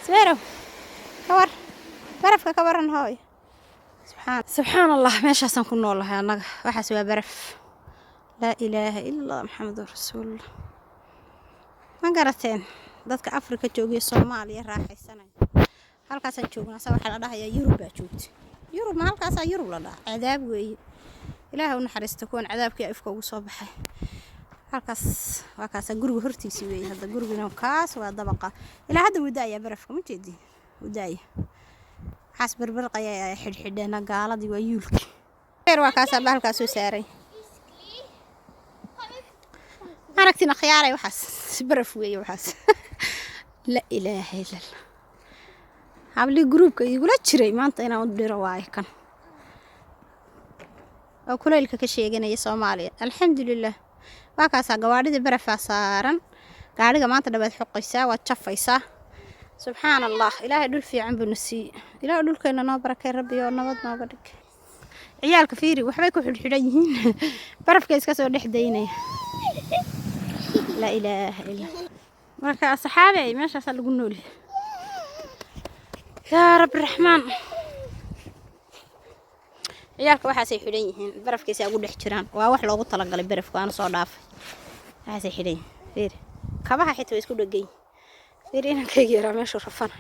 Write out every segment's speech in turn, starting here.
سويرو كور برف كورن هاي سبحان الله ماشي أصلا كنا والله أنا وحسوا برف لا إله إلا الله محمد رسول الله ما قرأتين ضدك أفريقيا جوجي Soomaaliya raaxaysanay halkaas aan joogna waxa la dhahayaa Yurub baa joogta Yurub ma halkaas Yurub la dhahaa cadaab weey Ilaahay u naxariisto kuwan cadaabkii afka ugu soo baxay halkaas waa kaas guriga hortiisa weey hada gurigana kaas waa dabaqa ilaa hada wadaaya barafka ma jeedin wadaaya xas barbarqaya xidhxidhana gaaladii waa yuulki waa kaas halkaas soo saaray aragtina khiyaaray waxaas baraf weey waxaas la ilaaha illa allah habli groupka igula jiray maanta inaan u dhiro waay kan oo kuleelka ka sheeganaya Soomaaliya alxamdulillah waa kaas gawaadhida barafa saaran gaariga maanta dhabaad xoqaysaa waa jafaysaa subhanallah ilaahay dhul fiican buu nasi ilaahay dhulkeena noo barakay rabbi oo nabad nooga dhig ciyaalka fiiri waxbay ku xidhxidhan yihiin barafka iska soo dhexdaynaya لا إله إلا مركا صحابي ماشي صار لقولوا لي يا رب الرحمن عيالك waxaa say xidhan yihiin barafkiisa ugu dhex jiraan waa wax loogu tala galay barafka aan soo dhaafay waxaa say xidhan fiir kabaha xitaa isku dhagay fiir inaan ka yeeraa meesha rafan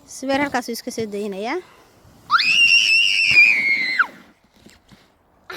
سبير halkaas iska soo daynaya